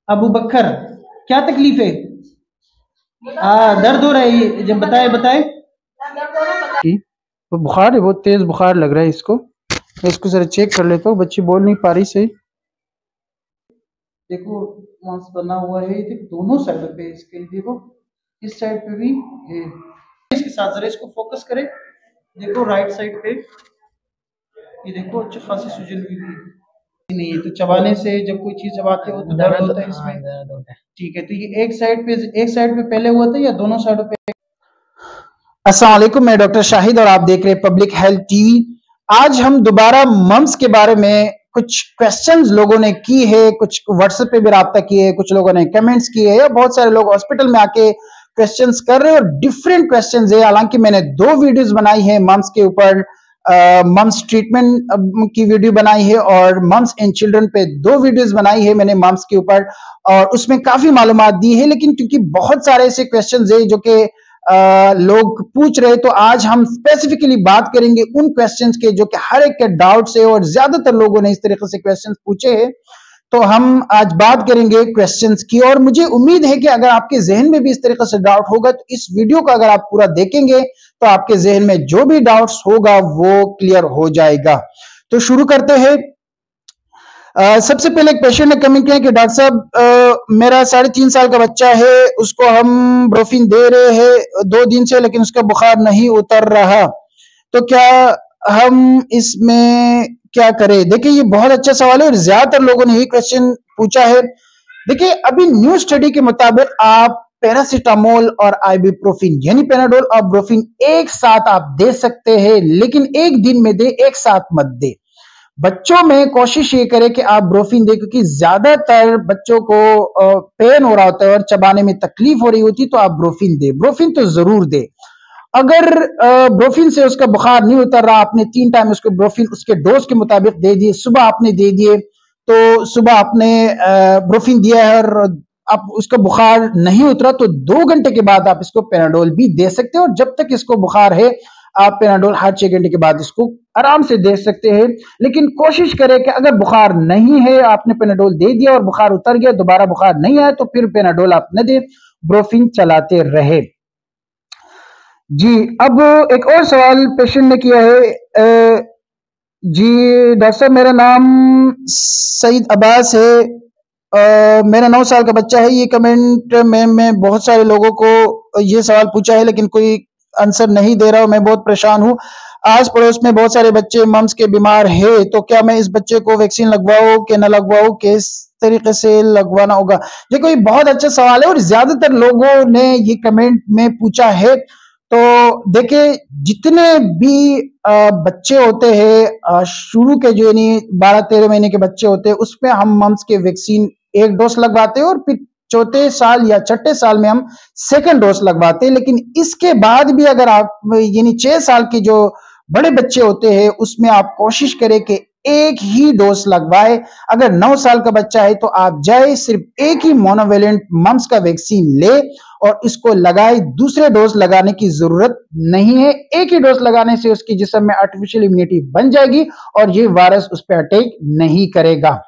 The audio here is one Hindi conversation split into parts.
अबू बकर, क्या तकलीफ है? दर्द हो रहा है ये, जब बताए बताए। वो बुखार है, बहुत तेज बुखार लग रहा है इसको। मैं इसको जरा चेक कर लेता हूँ, बच्ची बोल नहीं पा रही सही। देखो मांस बना हुआ है, ये दोनों साइड पे इसके, देखो इस साइड पे भी है। इसके साथ जरा इसको फोकस करें, देखो राइट साइड पे ये देखो अच्छी खासी सूजन हुई है। नहीं है तो चबाने से जब कोई चीज चबाते हो तो दर्द होता है इसमें। ठीक है, तो ये एक साइड पे पहले हुआ था या दोनों साइडों पे? अस्सलाम वालेकुम, मैं डॉक्टर शाहिद और आप देख रहे हैं पब्लिक हेल्थ टीवी। आज हम दोबारा मम्स के बारे में कुछ क्वेश्चंस लोगों ने की है, कुछ व्हाट्सएप पे भी राब्ता किए है, कुछ लोगों ने कमेंट्स किए है, बहुत सारे लोग हॉस्पिटल में आके क्वेश्चंस कर रहे हैं और डिफरेंट क्वेश्चंस है। हालांकि मैंने 2 वीडियोस बनाई है मम्स के ऊपर, मम्स ट्रीटमेंट की वीडियो बनाई है और मम्स एंड चिल्ड्रन पे 2 वीडियोस बनाई है मैंने मम्स के ऊपर, और उसमें काफी मालूमात दी है। लेकिन क्योंकि बहुत सारे ऐसे क्वेश्चंस है जो कि लोग पूछ रहे, तो आज हम स्पेसिफिकली बात करेंगे उन क्वेश्चंस के जो कि हर एक के डाउट्स है और ज्यादातर लोगों ने इस तरीके से क्वेश्चंस पूछे हैं। तो हम आज बात करेंगे क्वेश्चंस की, और मुझे उम्मीद है कि अगर आपके जहन में भी इस तरीके से डाउट होगा तो इस वीडियो को अगर आप पूरा देखेंगे तो आपके जहन में जो भी डाउट्स होगा वो क्लियर हो जाएगा। तो शुरू करते हैं। सबसे पहले एक पेशेंट ने कमेंट किया कि डॉक्टर साहब मेरा 3.5 साल का बच्चा है, उसको हम ब्रोफिन दे रहे हैं 2 दिन से, लेकिन उसका बुखार नहीं उतर रहा, तो क्या हम इसमें क्या करें? देखिए ये बहुत अच्छा सवाल है और ज्यादातर लोगों ने यही क्वेश्चन पूछा है। देखिए अभी न्यू स्टडी के मुताबिक आप पैरासीटामोल और आइबुप्रोफिन यानी पेनाडोल और ब्रोफिन एक साथ आप दे सकते हैं, लेकिन एक दिन में दे, एक साथ मत दे। बच्चों में कोशिश ये करें कि आप ब्रोफिन दें, क्योंकि ज्यादातर बच्चों को पेन हो रहा होता है और चबाने में तकलीफ हो रही होती, तो आप ब्रोफिन दे, ब्रोफिन तो जरूर दे। अगर ब्रोफिन से उसका बुखार नहीं उतर रहा, आपने 3 टाइम उसको ब्रोफिन उसके डोज के मुताबिक दे दिए, सुबह आपने दे दिए, तो सुबह आपने ब्रोफिन दिया है और अब उसका बुखार नहीं उतरा, तो 2 घंटे के बाद आप इसको पेनाडोल भी दे सकते हो, और जब तक इसको बुखार है आप पेनाडोल हर 6 घंटे के बाद इसको आराम से दे सकते हैं। लेकिन कोशिश करें कि अगर बुखार नहीं है, आपने पेनाडोल दे दिया और बुखार उतर गया, दोबारा बुखार नहीं आया, तो फिर पेनाडोल आप न दे, ब्रोफिन चलाते रहे। जी, अब एक और सवाल पेशेंट ने किया है। जी डॉक्टर साहब मेरा नाम सईद अब्बास है, मेरा 9 साल का बच्चा है। ये कमेंट में बहुत सारे लोगों को ये सवाल पूछा है, लेकिन कोई आंसर नहीं दे रहा हूं, मैं बहुत परेशान हूं। आस पड़ोस में बहुत सारे बच्चे मम्स के बीमार है, तो क्या मैं इस बच्चे को वैक्सीन लगवाऊं कि न लगवाऊं, किस तरीके से लगवाना होगा? देखो ये बहुत अच्छा सवाल है और ज्यादातर लोगों ने ये कमेंट में पूछा है। तो देखिए जितने भी बच्चे होते हैं शुरू के, जो यानी 12-13 महीने के बच्चे होते हैं, उसमें हम मम्स के वैक्सीन 1 डोज लगवाते हैं और फिर 4थे साल या 6ठे साल में हम 2nd डोज लगवाते हैं। लेकिन इसके बाद भी अगर आप यानी 6 साल के जो बड़े बच्चे होते हैं उसमें आप कोशिश करें कि एक ही डोज लगवाए। अगर 9 साल का बच्चा है तो आप जाए सिर्फ एक ही मोनोवेलेंट मम्स का वैक्सीन ले और इसको लगाए, दूसरे डोज लगाने की जरूरत नहीं है। एक ही डोज लगाने से उसकी जिस्म में आर्टिफिशियल इम्यूनिटी बन जाएगी और ये वायरस उस पर अटैक नहीं करेगा।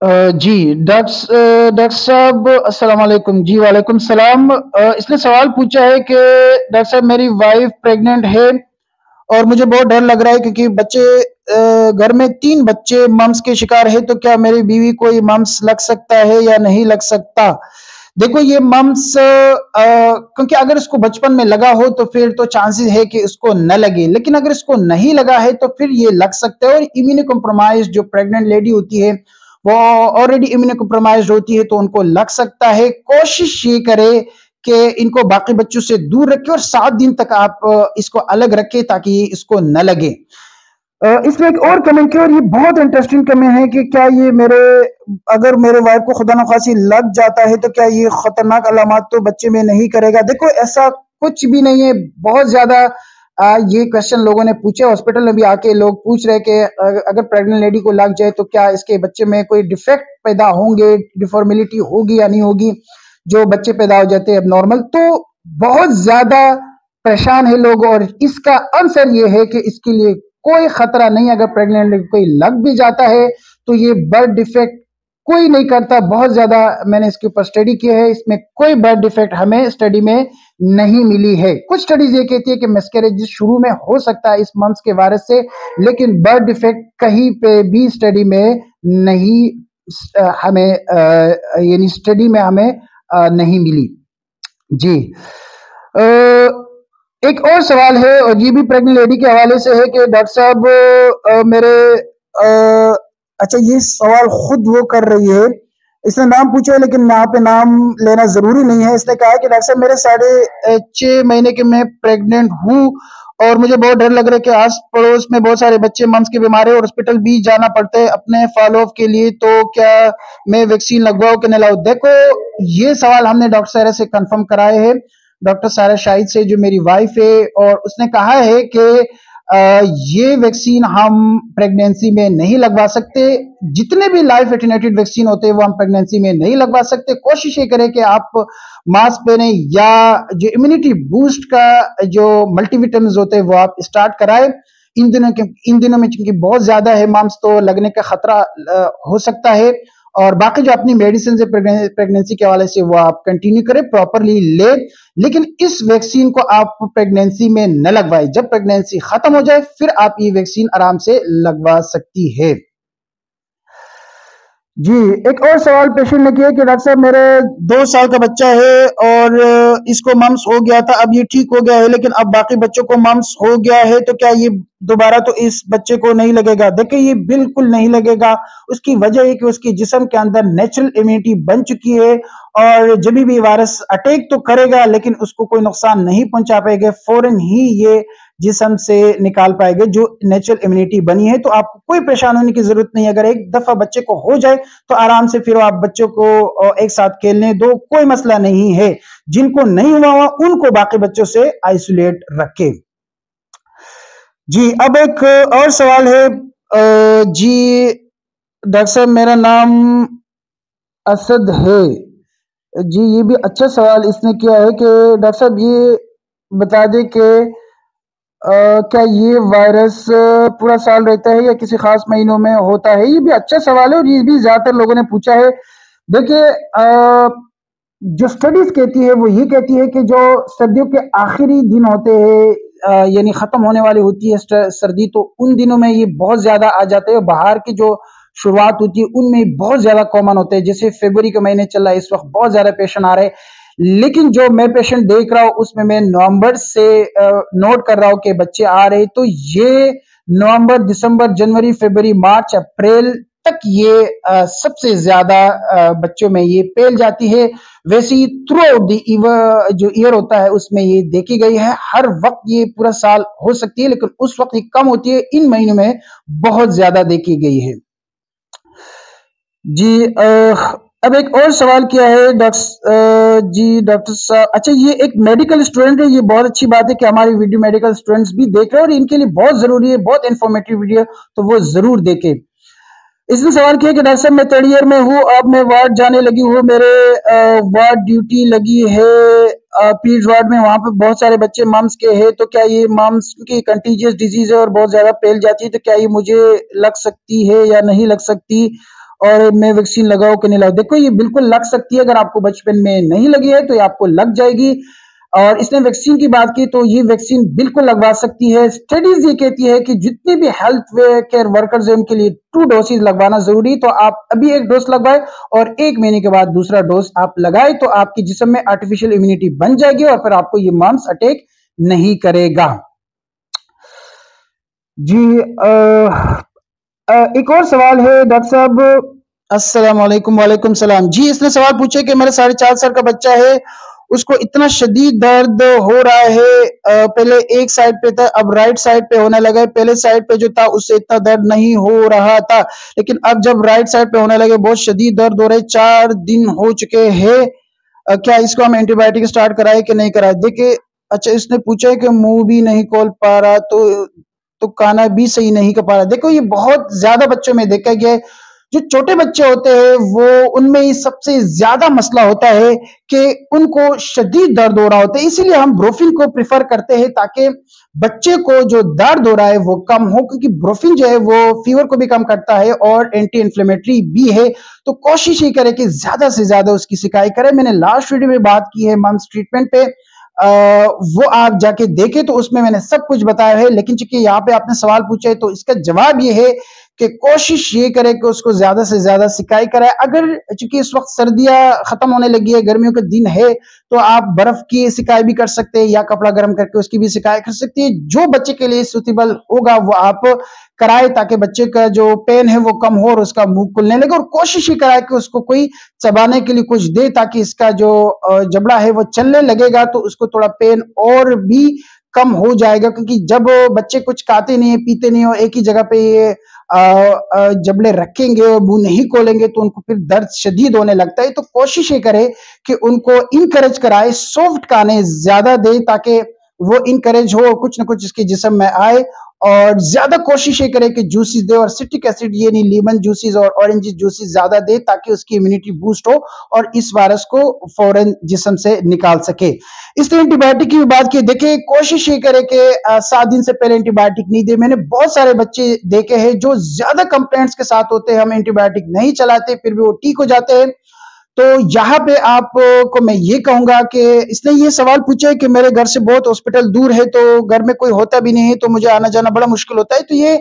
जी डॉक्टर साहब अस्सलाम वालेकुम। जी वालेकुम सलाम। इसने सवाल पूछा है कि डॉक्टर साहब मेरी वाइफ प्रेग्नेंट है और मुझे बहुत डर लग रहा है, क्योंकि बच्चे घर में 3 बच्चे मम्स के शिकार है, तो क्या मेरी बीवी को ये मम्स लग सकता है या नहीं लग सकता? देखो ये मम्स क्योंकि अगर इसको बचपन में लगा हो तो फिर तो चांसेस है कि इसको न लगे, लेकिन अगर इसको नहीं लगा है तो फिर ये लग सकता है। और इम्यूनो कॉम्प्रोमाइज जो प्रेग्नेंट लेडी होती है वो ऑलरेडी इम्यूनो कॉम्प्रोमाइज होती है, तो उनको लग सकता है। कोशिश ये करे कि इनको बाकी बच्चों से दूर रखें और 7 दिन तक आप इसको अलग रखें ताकि इसको न लगे। इसमें एक और कमेंट किया और ये बहुत इंटरेस्टिंग कमेंट है कि क्या ये अगर मेरे वाइफ को खुदा न खासी लग जाता है तो क्या ये खतरनाक अलामत तो बच्चे में नहीं करेगा? देखो ऐसा कुछ भी नहीं है। बहुत ज्यादा ये क्वेश्चन लोगों ने पूछे, हॉस्पिटल में भी आके लोग पूछ रहे कि अगर प्रेग्नेंट लेडी को लग जाए तो क्या इसके बच्चे में कोई डिफेक्ट पैदा होंगे, डिफॉर्मिलिटी होगी या नहीं होगी, जो बच्चे पैदा हो जाते हैं एबनॉर्मल। तो बहुत ज्यादा परेशान है लोग, और इसका आंसर ये है कि इसके लिए कोई खतरा नहीं। अगर प्रेग्नेंट कोई लग भी जाता है तो ये बर्थ डिफेक्ट कोई नहीं करता। बहुत ज्यादा मैंने इसके ऊपर स्टडी किया है, इसमें कोई बर्थ डिफेक्ट हमें स्टडी में नहीं मिली है। कुछ स्टडीज ये कहती है कि मिसकैरेज शुरू में हो सकता है इस मम्स के वायरस से, लेकिन बर्थ डिफेक्ट कहीं पे भी स्टडी में नहीं हमें यानी स्टडी में हमें नहीं मिली जी। एक और सवाल है और ये भी प्रेग्नेंट लेडी के हवाले से है कि डॉक्टर साहब मेरे अच्छा ये सवाल खुद वो कर रही है, इसने नाम पूछा है लेकिन यहाँ पे नाम लेना जरूरी नहीं है। इसने कहा है कि डॉक्टर साहब मेरे 6.5 महीने के मैं प्रेग्नेंट हूँ और मुझे बहुत डर लग रहा है कि आस पड़ोस में बहुत सारे बच्चे मम्स के बीमार है और हॉस्पिटल भी जाना पड़ता है अपने फॉलो अप के लिए, तो क्या मैं वैक्सीन लगवाऊं कि नहीं लगाऊं? देखो ये सवाल हमने डॉक्टर सारा से कंफर्म कराए हैं, डॉक्टर सारा शाहिद से जो मेरी वाइफ है, और उसने कहा है कि ये वैक्सीन हम प्रेगनेंसी में नहीं लगवा सकते। जितने भी लाइफ एटेन्यूएटेड वैक्सीन होते हैं वो हम प्रेगनेंसी में नहीं लगवा सकते। कोशिश ये करें कि आप मास्क पहने या जो इम्यूनिटी बूस्ट का जो मल्टीविटामिन होते हैं वो आप स्टार्ट कराएं इन दिनों में, क्योंकि बहुत ज्यादा है माम्स तो लगने का खतरा हो सकता है। और बाकी जो अपनी मेडिसिन है प्रेगनेंसी के हवाले से वो आप कंटिन्यू करें, प्रॉपरली ले, लेकिन इस वैक्सीन को आप प्रेगनेंसी में न लगवाएं। जब प्रेगनेंसी खत्म हो जाए फिर आप ये वैक्सीन आराम से लगवा सकती है जी। एक और सवाल पेशेंट ने किया कि डॉक्टर साहब मेरे 2 साल का बच्चा है और इसको मम्स हो गया था, अब ये ठीक हो गया है, लेकिन अब बाकी बच्चों को मम्स हो गया है, तो क्या ये दोबारा तो इस बच्चे को नहीं लगेगा? देखिए ये बिल्कुल नहीं लगेगा। उसकी वजह है कि उसकी जिस्म के अंदर नेचुरल इम्यूनिटी बन चुकी है और जब भी वायरस अटैक तो करेगा लेकिन उसको कोई नुकसान नहीं पहुंचा पाएगा, फौरन ही ये जिस्म से निकाल पाएंगे जो नेचुरल इम्यूनिटी बनी है। तो आपको कोई परेशान होने की जरूरत नहीं। अगर एक दफा बच्चे को हो जाए तो आराम से फिर आप बच्चों को एक साथ खेलने दो, कोई मसला नहीं है। जिनको नहीं हुआ उनको बाकी बच्चों से आइसोलेट रखें जी। अब एक और सवाल है जी, डॉक्टर साहब मेरा नाम असद है जी। ये भी अच्छा सवाल इसने किया है कि डॉक्टर साहब ये बता दें कि क्या ये वायरस पूरा साल रहता है या किसी खास महीनों में होता है? ये भी अच्छा सवाल है और ये भी ज्यादातर लोगों ने पूछा है। देखिए जो स्टडीज कहती है वो ये कहती है कि जो सर्दियों के आखिरी दिन होते हैं यानी खत्म होने वाली होती है सर्दी, तो उन दिनों में ये बहुत ज्यादा आ जाते हैं। बाहर की जो शुरुआत होती है उनमें बहुत ज्यादा कॉमन होते हैं। जैसे फरवरी का महीने चल रहा है, इस वक्त बहुत ज्यादा पेशेंट आ रहे हैं, लेकिन जो मैं पेशेंट देख रहा हूं उसमें मैं नवंबर से नोट कर रहा हूं कि बच्चे आ रहे, तो ये नवंबर, दिसंबर, जनवरी, फरवरी, मार्च, अप्रैल तक ये सबसे ज्यादा बच्चों में ये फैल जाती है। वैसे ही थ्रू आउट द जो ईयर होता है उसमें ये देखी गई है। हर वक्त ये पूरा साल हो सकती है लेकिन उस वक्त ये कम होती है, इन महीनों में बहुत ज्यादा देखी गई है जी। अब एक और सवाल किया है डॉक्टर साहब, अच्छा ये एक मेडिकल स्टूडेंट है, ये बहुत अच्छी बात है कि हमारी वीडियो मेडिकल स्टूडेंट्स भी देख रहे हैं और इनके लिए बहुत जरूरी है, बहुत इंफॉर्मेटिव वीडियो, तो वो जरूर देखें। इसने सवाल किया कि डॉक्टर साहब मैं 3rd ईयर में हूँ, अब मैं वार्ड जाने लगी हूँ, मेरे वार्ड ड्यूटी लगी है पीड्स वार्ड में, वहां पे बहुत सारे बच्चे मम्स के हैं, तो क्या ये मम्स की कंटीजियस डिजीज है और बहुत ज्यादा फैल जाती है, तो क्या ये मुझे लग सकती है या नहीं लग सकती और मैं वैक्सीन लगाऊं कि नहीं लगाऊं? देखो ये बिल्कुल लग सकती है, अगर आपको बचपन में नहीं लगी है तो ये आपको लग जाएगी। और इसने वैक्सीन की बात की तो ये वैक्सीन बिल्कुल लगवा सकती है। स्टडीज ये कहती है कि जितने भी हेल्थ केयर वर्कर्स हैं उनके लिए 2 डोसेज लगवाना जरूरी, तो आप अभी 1 डोज लगवाए और 1 महीने के बाद दूसरा डोज आप लगाए, तो आपकी जिस्म में आर्टिफिशियल इम्यूनिटी बन जाएगी और फिर आपको ये मम्स अटैक नहीं करेगा जी। एक और सवाल है डॉक्टर साहब, अस्सलाम वालेकुम। वालेकुम सलाम जी। इसने सवाल पूछे कि मेरा 4.5 साल का बच्चा है, उसको इतना शदीद दर्द हो रहा है, पहले एक साइड पे था अब राइट साइड पे होने लगा है, पहले साइड पे जो था उससे इतना दर्द नहीं हो रहा था, लेकिन अब जब राइट साइड पे होने लगे बहुत शदीद दर्द हो रहा है, 4 दिन हो चुके हैं, क्या इसको हम एंटीबायोटिक स्टार्ट कराए कि नहीं कराए? देखिए अच्छा इसने पूछा है कि मुंह भी नहीं खोल पा रहा तो खाना भी सही नहीं कर पा रहा। देखो ये बहुत ज्यादा बच्चों में देखा गया है, जो छोटे बच्चे होते हैं वो उनमें ही सबसे ज्यादा मसला होता है कि उनको शदीद दर्द हो रहा होता है, इसीलिए हम ब्रोफिन को प्रिफर करते हैं ताकि बच्चे को जो दर्द हो रहा है वो कम हो, क्योंकि ब्रोफिन जो है वो फीवर को भी कम करता है और एंटी इन्फ्लेमेटरी भी है। तो कोशिश ये करें कि ज्यादा से ज्यादा उसकी सिकाई करें। मैंने लास्ट वीडियो में बात की है मम्स ट्रीटमेंट पे, वो आप जाके देखें तो उसमें मैंने सब कुछ बताया है। लेकिन चूंकि यहाँ पे आपने सवाल पूछा है तो इसका जवाब ये है कि कोशिश ये करें कि उसको ज्यादा से ज्यादा सिकाई कराए। अगर चूंकि इस वक्त सर्दियां खत्म होने लगी है, गर्मियों के दिन है, तो आप बर्फ की सिकाई भी कर सकते हैं या कपड़ा गर्म करके उसकी भी सिकाई कर सकते हैं। जो बच्चे के लिए सूटेबल होगा वो आप कराए ताकि बच्चे का जो पेन है वो कम हो और उसका मुंह खुलने लगे। और कोशिश ही कराए कि उसको कोई चबाने के लिए कुछ दे ताकि इसका जो जबड़ा है वो चलने लगेगा तो उसको थोड़ा पेन और भी कम हो जाएगा। क्योंकि जब बच्चे कुछ खाते नहीं है, पीते नहीं हो, एक ही जगह पे ये जबड़े रखेंगे और मुंह नहीं खोलेंगे तो उनको फिर दर्द शदीद होने लगता है। तो कोशिश ये करे कि उनको इनकरेज कराए, सॉफ्ट खाने ज्यादा दे ताकि वो इनकरेज हो, कुछ ना कुछ इसके जिस्म में आए। और ज्यादा कोशिश ये करे कि जूसेस दे, और सिट्रिक एसिड ये नहीं, लेमन जूसेस और ऑरेंज जूसेस ज्यादा दे ताकि उसकी इम्यूनिटी बूस्ट हो और इस वायरस को फौरन जिस्म से निकाल सके। इसलिए एंटीबायोटिक की भी बात की, देखिए कोशिश ये करे कि 7 दिन से पहले एंटीबायोटिक नहीं दे। मैंने बहुत सारे बच्चे देखे हैं जो ज्यादा कंप्लेंट्स के साथ होते हैं, हम एंटीबायोटिक नहीं चलाते फिर भी वो ठीक हो जाते हैं। तो यहाँ पे आपको मैं ये कहूंगा कि इसने ये सवाल पूछा है कि मेरे घर से बहुत हॉस्पिटल दूर है तो घर में कोई होता भी नहीं है तो मुझे आना जाना बड़ा मुश्किल होता है। तो ये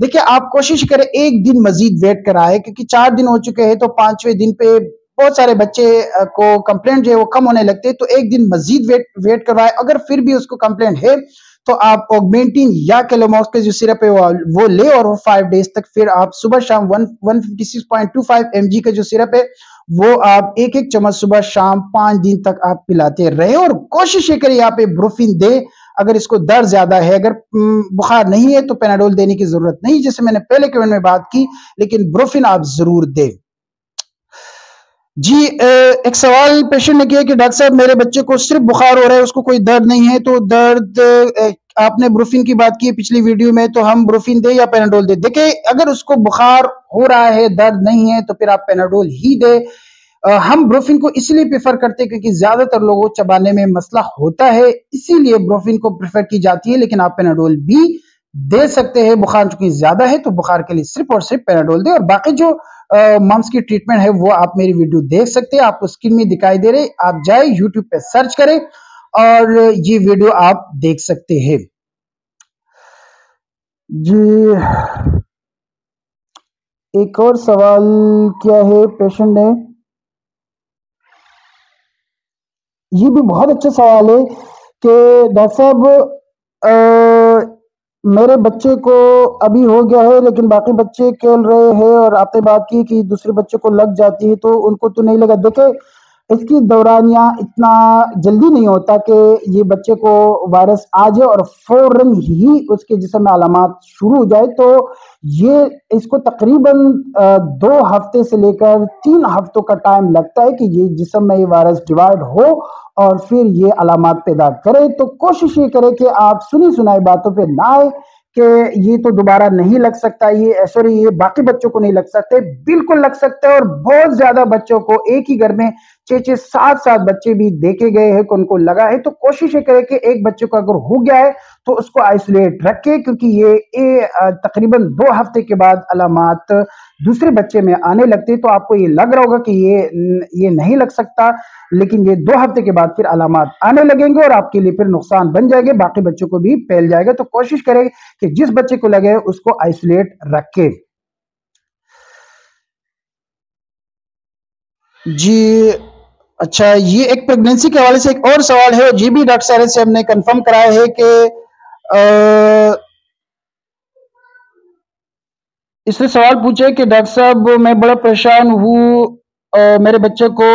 देखिए आप कोशिश करें एक दिन मजीद वेट कराए, क्योंकि 4 दिन हो चुके हैं तो 5वें दिन पे बहुत सारे बच्चे को कंप्लेंट जो है वो कम होने लगते हैं। तो एक दिन मजीद वेट करवाए। अगर फिर भी उसको कंप्लेंट है तो आप ऑगमेंटिन या केलोमॉक्स का जो सिरप है वो ले और वो 5 डेज तक फिर आप सुबह शाम 156.25 mg का जो सिरप है वो आप एक एक चम्मच सुबह शाम 5 दिन तक आप पिलाते रहे। और कोशिश ये करिए आप ब्रोफिन दे अगर इसको दर्द ज्यादा है। अगर बुखार नहीं है तो पेनाडोल देने की जरूरत नहीं, जैसे मैंने पहले कमेंट में बात की, लेकिन ब्रोफिन आप जरूर दे। जी एक सवाल पेशेंट ने किया कि डॉक्टर साहब मेरे बच्चे को सिर्फ बुखार हो रहा है, उसको कोई दर्द नहीं है, तो दर्द आपने ब्रोफिन की बात की है पिछली वीडियो में, तो हम ब्रोफिन दे या पेनाडोल दे? देखिए अगर उसको बुखार हो रहा है, दर्द नहीं है, तो फिर आप पेनाडोल ही दे। हम ब्रोफिन को इसलिए प्रेफर करते हैं क्योंकि ज्यादातर लोगों को चबाने में मसला होता है, इसीलिए ब्रोफिन को प्रेफर की जाती है। लेकिन आप पेनाडोल भी दे सकते हैं। बुखार चूंकि ज्यादा है तो बुखार के लिए सिर्फ और सिर्फ पेनाडोल दे। और बाकी जो मम्स की ट्रीटमेंट है वो आप मेरी वीडियो देख सकते हैं, आपको स्क्रीन में दिखाई दे रहे, आप जाए यूट्यूब पे सर्च करें और ये वीडियो आप देख सकते हैं। जी एक और सवाल क्या है पेशेंट ने, ये भी बहुत अच्छा सवाल है कि डॉक्टर साहब मेरे बच्चे को अभी हो गया है लेकिन बाकी बच्चे खेल रहे हैं और आपने बात की कि दूसरे बच्चे को लग जाती है तो उनको तो नहीं लगा। देखे इसकी दौरानियां इतना जल्दी नहीं होता कि ये बच्चे को वायरस आ जाए और फौरन ही उसके जिस्म में अलामात शुरू हो जाए। तो ये इसको तकरीबन 2 हफ्ते से लेकर 3 हफ्तों का टाइम लगता है कि ये जिस्म में ये वायरस डिवाइड हो और फिर ये अलामात पैदा करे। तो कोशिश ये करें कि आप सुनी सुनाई बातों पे ना आए कि ये तो दोबारा नहीं लग सकता, ये सॉरी ये बाकी बच्चों को नहीं लग सकते, बिल्कुल लग सकता है। और बहुत ज्यादा बच्चों को एक ही घर में 6-6 7-7 बच्चे भी देखे गए हैं कि उनको लगा है। तो कोशिश ये करें कि एक बच्चे को अगर हो गया है तो उसको आइसोलेट रखे, क्योंकि ये तकरीबन 2 हफ्ते के बाद अलामात दूसरे बच्चे में आने लगते हैं। तो आपको ये लग रहा होगा कि ये नहीं लग सकता, लेकिन ये 2 हफ्ते के बाद फिर अलामात आने लगेंगे और आपके लिए फिर नुकसान बन जाएंगे, बाकी बच्चों को भी फैल जाएगा। तो कोशिश करें कि जिस बच्चे को लगे उसको आइसोलेट रखे। जी अच्छा, ये एक प्रेगनेंसी के हवाले से एक और सवाल है, जी भी डॉक्टर साहब से हमने कंफर्म कराया है कि इसने सवाल पूछा है कि डॉक्टर साहब मैं बड़ा परेशान हूँ, मेरे बच्चे को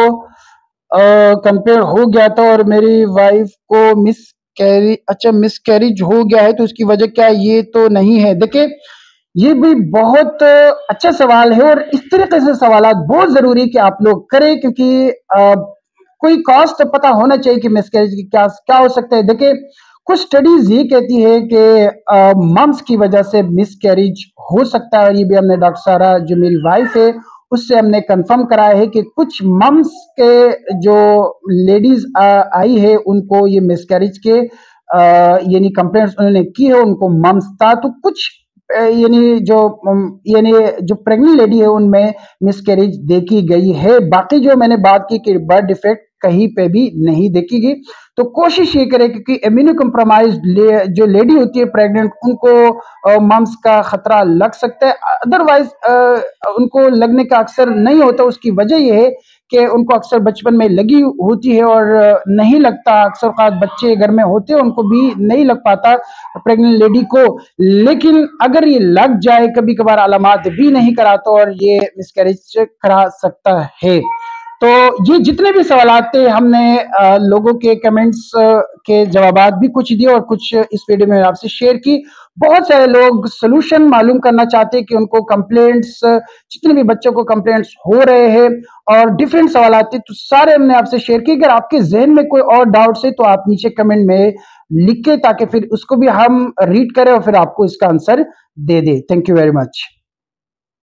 कंपेयर हो गया था और मेरी वाइफ को मिसकैरेज हो गया है, तो इसकी वजह क्या है? ये तो नहीं है। देखिए ये भी बहुत अच्छा सवाल है और इस तरीके से सवाल बहुत जरूरी कि आप लोग करें, क्योंकि कोई कॉज तो पता होना चाहिए कि मिसकैरेज की क्या क्या हो सकता है। देखिए कुछ स्टडीज ये कहती है कि मम्स की वजह से मिसकैरेज हो सकता है, और ये भी हमने डॉक्टर सारा जो मेरी वाइफ है उससे हमने कंफर्म कराया है कि कुछ मम्स के जो लेडीज आई है उनको ये मिसकैरेज के यानी कंप्लेंट्स उन्होंने की है, उनको मम्स था, तो कुछ यानी जो प्रेग्नेंट लेडी है उनमें मिसकैरेज देखी गई है। बाकी जो मैंने बात की कि बर्थ डिफेक्ट कहीं पे भी नहीं देखी गई। तो कोशिश ये करें, क्योंकि इम्यूनो कम्प्रोमाइज जो लेडी होती है प्रेग्नेंट, उनको मम्स का खतरा लग सकता है, अदरवाइज उनको लगने का अक्सर नहीं होता। उसकी वजह यह है कि उनको अक्सर बचपन में लगी होती है और नहीं लगता, अक्सर खास बच्चे घर में होते हैं उनको भी नहीं लग पाता प्रेग्नेंट लेडी को। लेकिन अगर ये लग जाए, कभी कभार अलामात भी नहीं कराता और ये मिसकैरेज करा सकता है। तो ये जितने भी सवालात थे हमने लोगों के कमेंट्स के जवाबात भी कुछ दिए और कुछ इस वीडियो में आपसे शेयर की। बहुत सारे लोग सोल्यूशन मालूम करना चाहते हैं कि उनको कंप्लेंट्स, जितने भी बच्चों को कंप्लेंट्स हो रहे हैं और डिफरेंट सवालात थे, तो सारे हमने आपसे शेयर किए। अगर आपके जहन में कोई और डाउट्स है तो आप नीचे कमेंट में लिख के, ताकि फिर उसको भी हम रीड करें और फिर आपको इसका answer they they. Thank you very much.